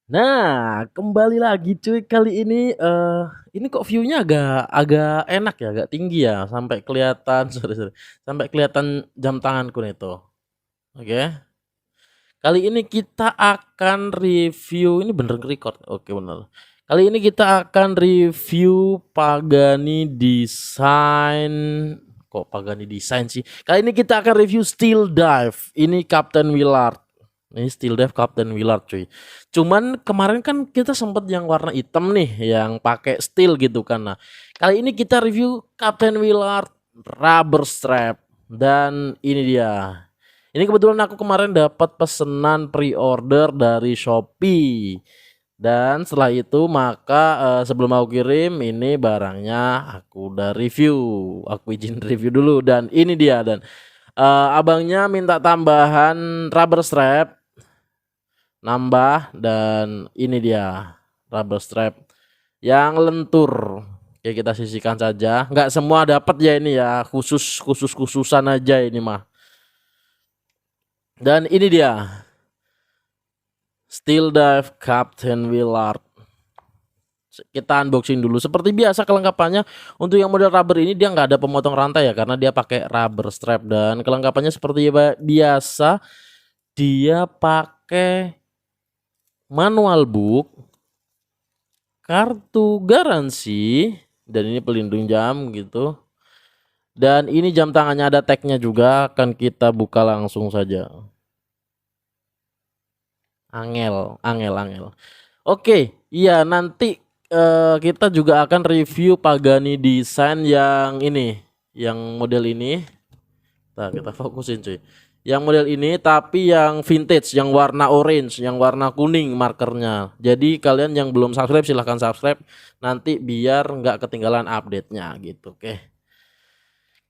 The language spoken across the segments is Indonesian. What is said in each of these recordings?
Nah, kembali lagi cuy, kali ini kok view-nya agak agak enak ya, agak tinggi ya, sampai kelihatan sorry, sampai kelihatan jam tanganku nih tuh, oke. Kali ini kita akan review ini bener record? Oke bener. Kali ini kita akan review Pagani Design, kok Pagani Design sih? Kali ini kita akan review Steel Dive, ini Captain Willard. Ini Steel Dive Captain Willard cuy. Cuman kemarin kan kita sempet yang warna hitam nih, yang pakai steel gitu kan. Nah, kali ini kita review Captain Willard Rubber Strap dan ini dia. Ini kebetulan aku kemarin dapat pesanan pre-order dari Shopee. Dan setelah itu maka sebelum aku kirim ini barangnya aku udah review. Aku izin review dulu dan ini dia dan abangnya minta tambahan rubber strap nambah dan ini dia rubber strap yang lentur. Oke, kita sisihkan saja. Nggak semua dapat ya ini ya, khususan aja ini mah. Dan ini dia Steel Dive Captain Willard. Kita unboxing dulu. Seperti biasa kelengkapannya untuk yang model rubber ini dia nggak ada pemotong rantai ya, karena dia pakai rubber strap. Dan kelengkapannya seperti biasa dia pakai manual book, kartu garansi, dan ini pelindung jam gitu. Dan ini jam tangannya ada tagnya juga, akan kita buka langsung saja. Angel. Oke, iya nanti kita juga akan review Pagani Design yang ini, yang model ini. Nah, kita fokusin cuy. Yang model ini tapi yang vintage, yang warna orange, yang warna kuning markernya. Jadi kalian yang belum subscribe silahkan subscribe nanti biar nggak ketinggalan update-nya gitu. Oke.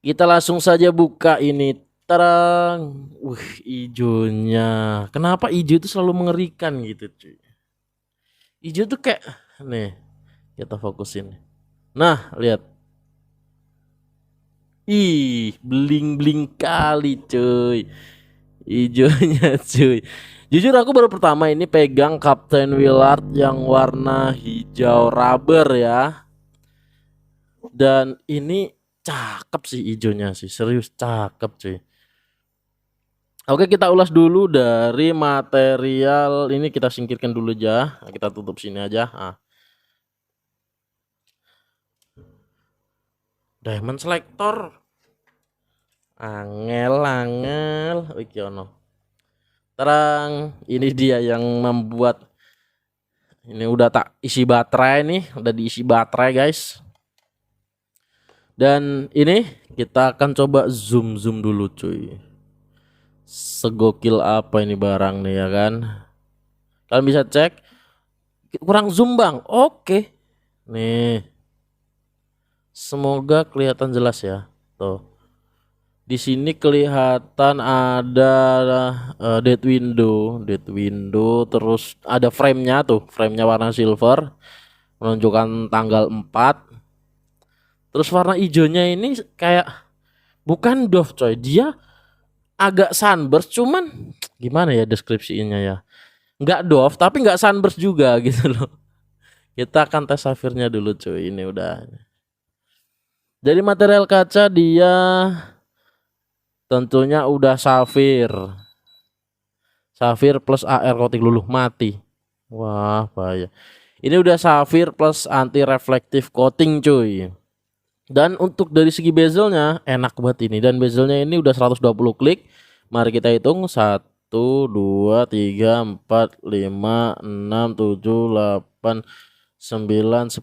Kita langsung saja buka ini. Terang. Hijaunya. Kenapa hijau itu selalu mengerikan gitu cuy. Hijau tuh kayak nih, kita fokusin. Nah, lihat. Ih, bling-bling kali cuy. Hijaunya cuy. Jujur aku baru pertama ini pegang Captain Willard yang warna hijau rubber ya. Dan ini cakep sih hijaunya sih, serius cakep cuy. Oke, kita ulas dulu dari material ini, kita singkirkan dulu aja. Kita tutup sini aja. Nah. Diamond selector. Angel. Iki ono. Terang, ini dia yang membuat ini udah tak isi baterai nih, udah diisi baterai guys. Dan ini kita akan coba zoom dulu cuy. Segokil apa ini barang nih ya kan. Kalian bisa cek. Kurang zoom bang. Oke. Nih. Semoga kelihatan jelas ya. Tuh. Di sini kelihatan ada dead window, terus ada frame-nya tuh, frame-nya warna silver menunjukkan tanggal 4. Terus warna hijaunya ini kayak bukan doff coy, dia agak sunburst, cuman gimana ya deskripsinya ya, nggak doff tapi nggak sunburst juga gitu loh. Kita akan tes safirnya dulu cuy. Ini udah jadi material kaca dia tentunya udah safir plus AR coating luluh mati. Wah bahaya. Ini udah safir plus anti reflektif coating cuy. Dan untuk dari segi bezelnya enak banget ini, dan bezelnya ini udah 120 klik. Mari kita hitung 1 2 3 4 5 6 7 8 9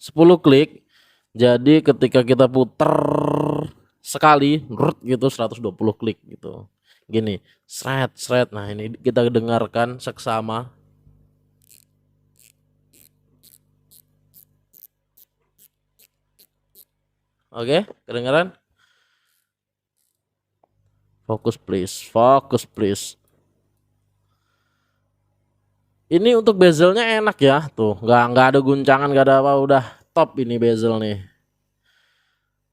10 klik. Jadi ketika kita puter sekali gitu 120 klik gitu. Gini, seret. Nah, ini kita dengarkan seksama. Oke, kedengaran? Fokus please. Ini untuk bezelnya enak ya, tuh nggak ada guncangan, nggak ada apa, udah top ini bezel nih.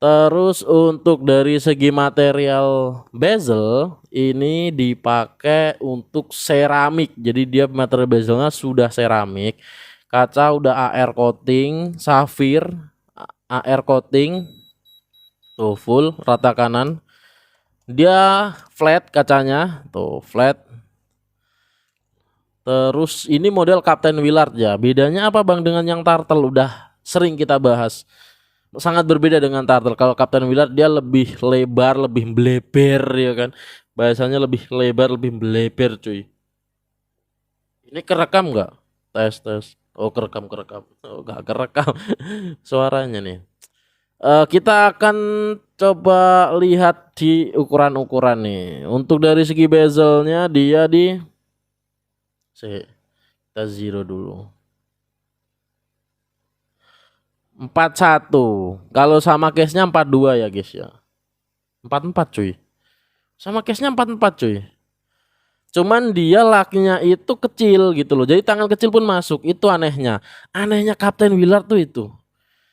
Terus untuk dari segi material bezel ini dipakai untuk seramik. Jadi dia material bezelnya sudah seramik. Kaca udah AR coating, safir, AR coating. Tuh full rata kanan. Dia flat kacanya, tuh flat. Terus ini model Captain Willard ya. Bedanya apa Bang dengan yang Turtle? Udah sering kita bahas. Sangat berbeda dengan Turtle. Kalau Captain Willard dia lebih lebar, lebih bleber ya kan. Bahasanya lebih lebar, lebih bleber cuy. Ini kerekam nggak? Tes tes. Oh kerekam kerekam. Oh nggak kerekam suaranya nih. Kita akan coba lihat di ukuran-ukuran nih. Untuk dari segi bezelnya dia di kita zero dulu. 41. Kalau sama case-nya 42 ya guys ya. 44 cuy. Sama case-nya 44 cuy. Cuman dia laknya itu kecil gitu loh. Jadi tangan kecil pun masuk. Itu anehnya. Anehnya Captain Willard tuh itu.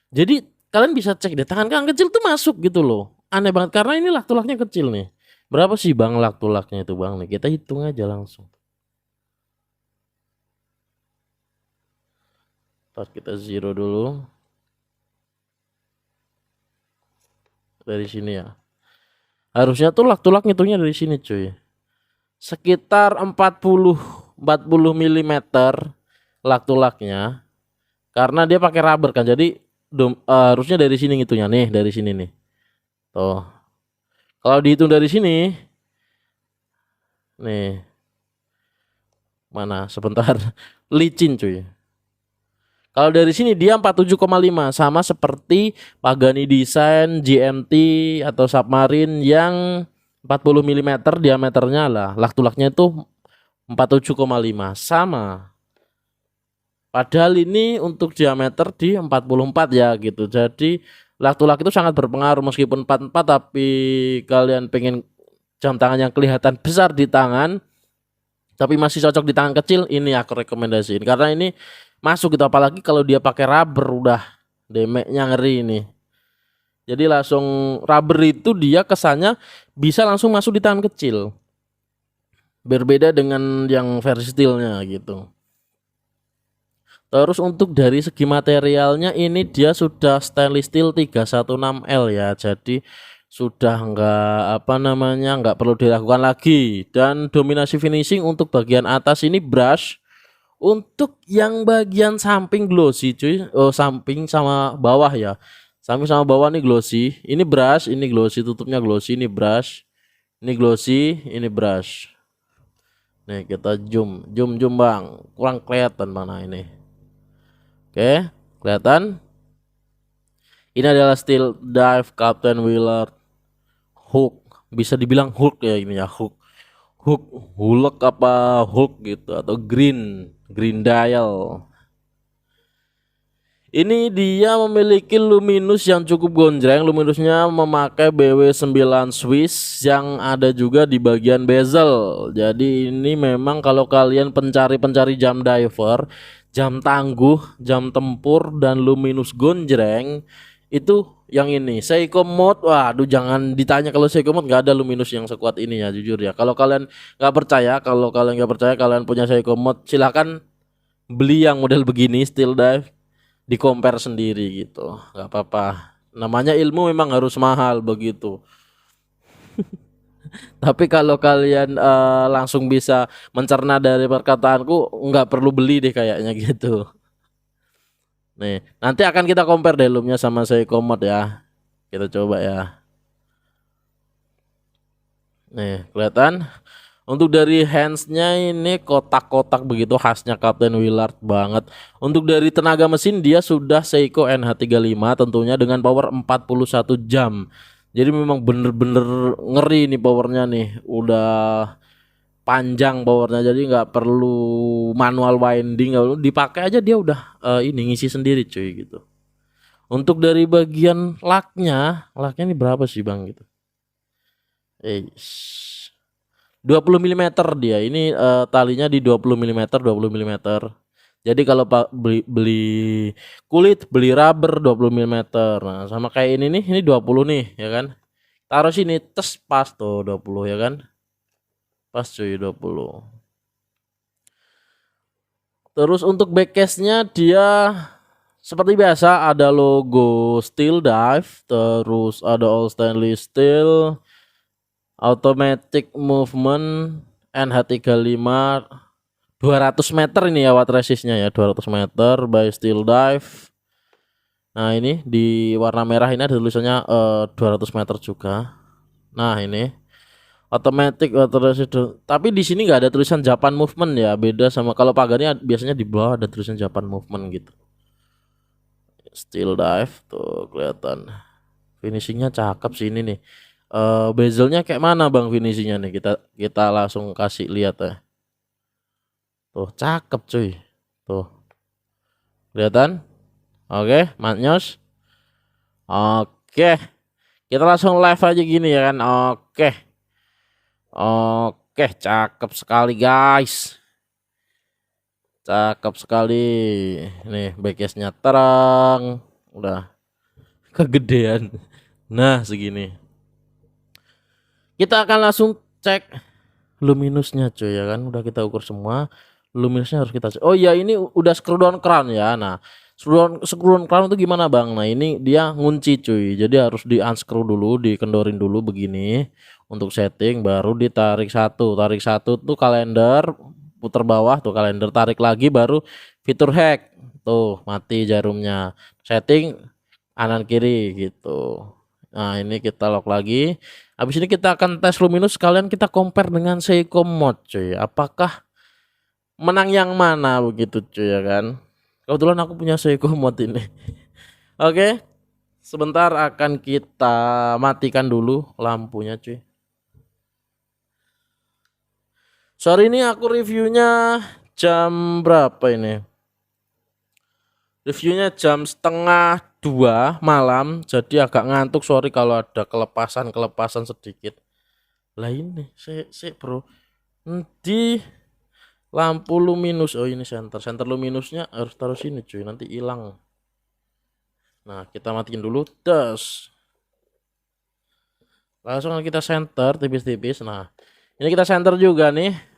Jadi kalian bisa cek deh tangan kecil tuh masuk gitu loh. Aneh banget karena ini lak-tulaknya kecil nih. Berapa sih Bang lak-tulaknya itu Bang nih? Kita hitung aja langsung. Ntar kita zero dulu. Dari sini ya. Harusnya tuh lak-tulak ngitungnya dari sini cuy. Sekitar 40 mm lak-tulaknya. Karena dia pakai rubber kan. Jadi harusnya dari sini ngitungnya nih, dari sini nih. Tuh. Kalau dihitung dari sini nih. Mana? Sebentar. Licin cuy. Kalau dari sini dia 47,5 sama seperti Pagani Design, GMT atau Submarine yang 40 mm diameternya lah. Lak-tulaknya itu 47,5 sama. Padahal ini untuk diameter di 44 ya gitu. Jadi lak-tulak itu sangat berpengaruh meskipun 44 tapi kalian pengen jam tangan yang kelihatan besar di tangan tapi masih cocok di tangan kecil, ini aku rekomendasiin karena ini masuk gitu apalagi kalau dia pakai rubber udah damage-nya ngeri ini. Jadi langsung rubber itu dia kesannya bisa langsung masuk di tangan kecil. Berbeda dengan yang versi steelnya gitu. Terus untuk dari segi materialnya ini dia sudah stainless steel 316L ya. Jadi sudah enggak perlu diragukan lagi. Dan dominasi finishing untuk bagian atas ini brush. Untuk yang bagian samping glossy cuy. Oh samping sama bawah ya. Samping sama bawah nih glossy. Ini brush, ini glossy, tutupnya glossy, ini brush. Ini glossy, ini brush. Nih kita zoom Bang. Kurang kelihatan mana ini. Oke, kelihatan? Ini adalah Steel Dive Captain Willard Hook. Bisa dibilang Hulk ya ini ya, Hulk. Hulk apa Hulk gitu atau Green Dial. Ini dia memiliki luminous yang cukup gonjreng. Luminusnya memakai BW9 Swiss yang ada juga di bagian bezel. Jadi ini memang kalau kalian pencari jam diver, jam tangguh, jam tempur dan luminous gonjreng itu yang ini Seiko Mode. Waduh jangan ditanya kalau Seiko Mode nggak ada luminous yang sekuat ini ya jujur ya. Kalau kalian nggak percaya, kalian punya Seiko Mode silakan beli yang model begini Steel Dive di compare sendiri gitu, nggak apa-apa. Namanya ilmu memang harus mahal begitu. Tapi kalau kalian langsung bisa mencerna dari perkataanku, nggak perlu beli deh kayaknya gitu. Nih, nanti akan kita compare deh helmnya sama Seiko Mode ya. Kita coba ya. Nih, kelihatan? Untuk dari handsnya ini kotak-kotak begitu khasnya Captain Willard banget. Untuk dari tenaga mesin dia sudah Seiko NH35 tentunya dengan power 41 jam. Jadi memang bener-bener ngeri nih powernya nih. Udah panjang powernya jadi nggak perlu manual winding, nggak perlu dipakai aja dia udah ini ngisi sendiri cuy gitu. Untuk dari bagian laknya ini berapa sih Bang gitu? 20 mm dia. Ini talinya di 20 mm. Jadi kalau beli kulit, beli rubber 20 mm. Nah, sama kayak ini nih, ini 20 nih, ya kan. Taruh sini, tes pas tuh 20 ya kan. Pas cuy 20. Terus untuk backcase-nya dia seperti biasa ada logo Steel Dive, terus ada all stainless steel, automatic movement, NH35, 200 meter ini ya watt resistnya ya, 200 meter by Steel Dive. Nah ini di warna merah ini ada tulisannya 200 meter juga. Nah ini automatic water resistant. Tapi di sini nggak ada tulisan Japan movement ya, beda sama kalau Pagani biasanya di bawah ada tulisan Japan movement gitu. Steel Dive tuh kelihatan. Finishingnya cakep sih ini nih. Bezelnya kayak mana bang finishingnya nih, kita langsung kasih lihat ya. Tuh cakep cuy. Tuh kelihatan. Oke, matnyos. Oke, kita langsung live aja gini ya kan. Oke, cakep sekali guys. Cakep sekali. Nih backcase-nya terang. Udah kegedean. Nah segini. Kita akan langsung cek luminusnya cuy ya kan. Udah kita ukur semua. Luminusnya harus kita cek. Oh iya ini udah screw down crown ya. Nah screw down crown itu gimana bang? Nah ini dia ngunci cuy. Jadi harus di unscrew dulu, dikendorin dulu begini. Untuk setting baru ditarik satu. Tarik satu tuh kalender, putar bawah tuh kalender, tarik lagi baru fitur hack. Tuh mati jarumnya. Setting kanan kiri gitu. Nah ini kita lock lagi. Habis ini kita akan tes luminous, sekalian kita compare dengan Seiko Mod cuy. Apakah menang yang mana begitu cuy ya kan. Kebetulan aku punya Seiko Mod ini. Oke. Sebentar akan kita matikan dulu lampunya cuy. Sorry ini aku reviewnya jam berapa ini? Reviewnya jam 1:30 malam. Jadi agak ngantuk, sorry kalau ada kelepasan sedikit. Lah ini saya bro. Di lampu luminous. Oh ini center luminusnya harus taruh sini cuy, nanti hilang. Nah kita matiin dulu, das. Langsung kita center tipis-tipis. Nah ini kita center juga nih.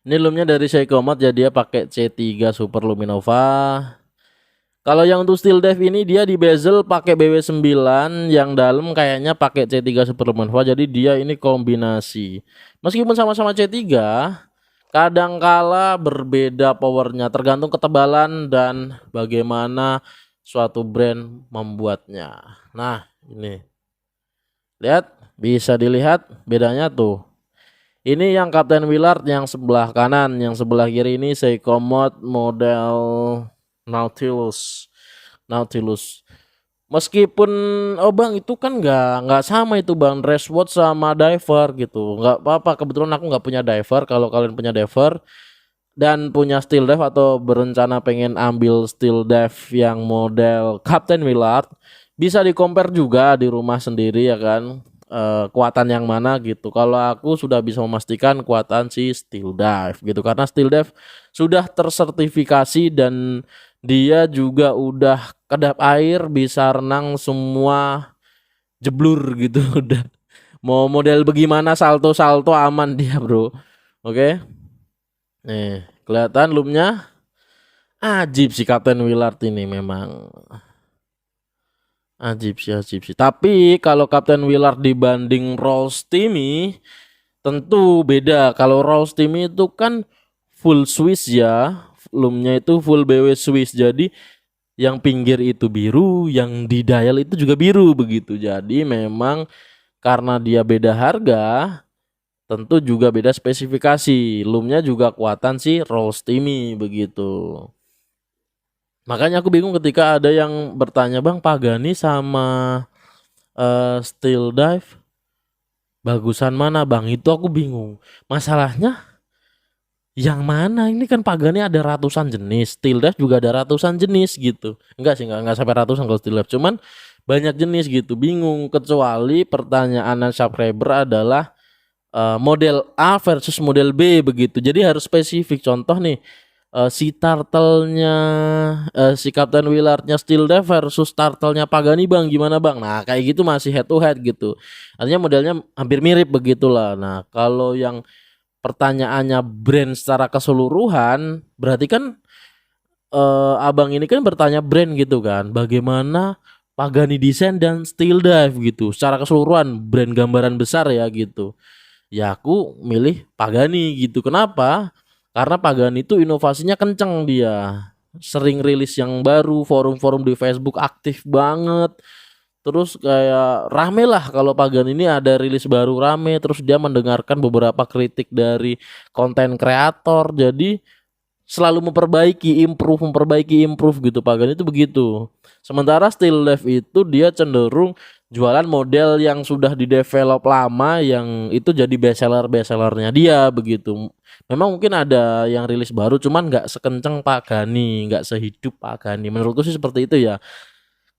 Ini lumnya dari Seiko Mod, jadi dia pakai C3 Super Luminova. Kalau yang untuk Steel Dive ini dia di bezel pakai BW9, yang dalam kayaknya pakai C3 Super Luminova, jadi dia ini kombinasi. Meskipun sama-sama C3, kadangkala berbeda powernya, tergantung ketebalan dan bagaimana suatu brand membuatnya. Nah ini lihat, bisa dilihat bedanya tuh. Ini yang Captain Willard yang sebelah kanan, yang sebelah kiri ini Seiko Mod model Nautilus. Meskipun oh bang itu kan nggak sama itu bang, race watch sama diver gitu. Nggak apa-apa, kebetulan aku nggak punya diver. Kalau kalian punya diver dan punya steel dive atau berencana pengen ambil steel dive yang model Captain Willard, bisa di compare juga di rumah sendiri ya kan. Kuatan yang mana gitu. Kalau aku sudah bisa memastikan kuatan si Steel Dive gitu, karena Steel Dive sudah tersertifikasi dan dia juga udah kedap air, bisa renang semua jeblur gitu. Udah mau model bagaimana salto aman dia bro. Oke. Nih kelihatan lumnya ajib si Captain Willard ini, memang ajib sih. Tapi kalau Captain Willard dibanding Rolls Timmy tentu beda. Kalau Rolls Timmy itu kan full Swiss ya, lumnya itu full BW Swiss. Jadi yang pinggir itu biru, yang di dial itu juga biru begitu. Jadi memang karena dia beda harga, tentu juga beda spesifikasi. Lumnya juga kuatan si Rolls Timmy begitu. Makanya aku bingung ketika ada yang bertanya, bang Pagani sama Steel Dive bagusan mana bang? Itu aku bingung. Masalahnya yang mana? Ini kan Pagani ada ratusan jenis, Steel Dive juga ada ratusan jenis gitu. Enggak sih, enggak sampai ratusan kalau Steel Dive, cuman banyak jenis gitu. Bingung, kecuali pertanyaan subscriber adalah model A versus model B begitu. Jadi harus spesifik. Contoh nih, si turtle-nya si Captain Willard-nya Steel Dive versus turtle-nya Pagani Bang, gimana Bang? Nah, kayak gitu masih head to head gitu. Artinya modelnya hampir mirip begitulah. Nah, kalau yang pertanyaannya brand secara keseluruhan, berarti kan Abang ini kan bertanya brand gitu kan. Bagaimana Pagani Design dan Steel Dive gitu. Secara keseluruhan brand gambaran besar ya gitu. Ya aku milih Pagani gitu. Kenapa? Karena Pagani itu inovasinya kenceng dia. Sering rilis yang baru, forum-forum di Facebook aktif banget. Terus kayak rame lah kalau Pagani ini ada rilis baru rame. Terus dia mendengarkan beberapa kritik dari konten kreator. Jadi selalu memperbaiki improve gitu. Pagani itu begitu. Sementara Steel Dive itu dia cenderung jualan model yang sudah di-develop lama yang itu jadi best sellernya dia begitu. Memang mungkin ada yang rilis baru cuman nggak sekenceng Pagani, nggak sehidup Pagani. Menurutku sih seperti itu ya.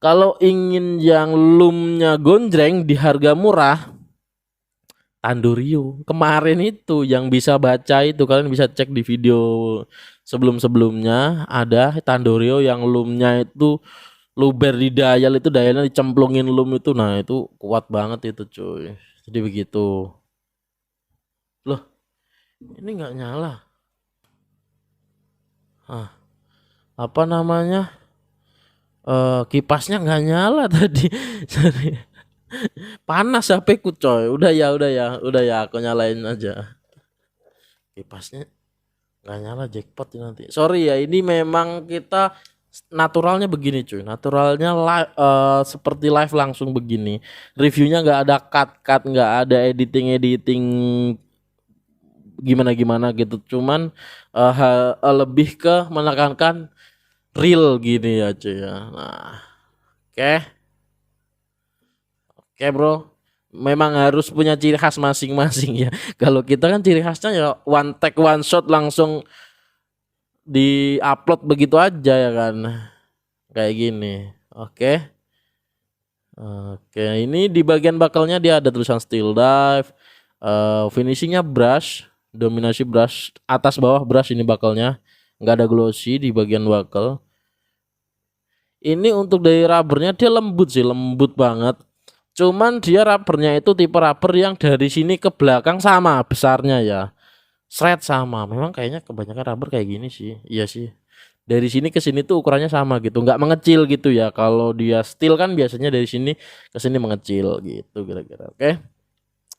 Kalau ingin yang loomnya gonjreng di harga murah, Tandorio kemarin itu yang bisa baca itu kalian bisa cek di video sebelum-sebelumnya ada Tandorio yang loomnya itu luber di dial itu dialnya dicemplungin loom itu, nah itu kuat banget itu cuy. Jadi begitu. Loh, ini nggak nyala. Ah, apa namanya? Kipasnya nggak nyala tadi. Jadi panas HP ku coy. Udah ya aku nyalain aja. Kipasnya nggak nyala, jackpot ini nanti. Sorry ya, ini memang kita naturalnya begini cuy. Naturalnya seperti live langsung begini. Reviewnya nggak ada cut, nggak ada editing gimana gitu. Cuman lebih ke menekankan real gini ya cuy ya. Nah, oke. Oke bro, memang harus punya ciri khas masing-masing ya. Kalau kita kan ciri khasnya ya one take one shot langsung di-upload begitu aja ya kan. Kayak gini. Oke. Oke, ini di bagian bakalnya dia ada tulisan Steel Dive. Finishingnya brush, dominasi brush, atas bawah brush ini bakalnya. Nggak ada glossy di bagian bakal. Ini untuk dari rubbernya dia lembut sih, lembut banget. Cuman dia rubbernya itu tipe rubber yang dari sini ke belakang sama besarnya ya. Shred sama. Memang kayaknya kebanyakan rubber kayak gini sih. Iya sih. Dari sini ke sini tuh ukurannya sama gitu, nggak mengecil gitu ya. Kalau dia steel kan biasanya dari sini ke sini mengecil gitu kira-kira. Oke.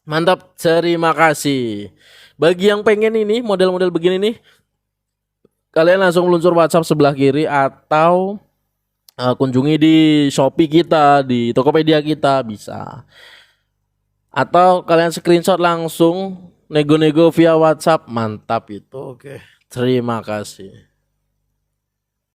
Mantap, terima kasih. Bagi yang pengen ini model-model begini nih, kalian langsung meluncur WhatsApp sebelah kiri atau kunjungi di Shopee kita, di Tokopedia kita bisa. Atau kalian screenshot langsung nego-nego via WhatsApp, mantap itu. Oke. Terima kasih.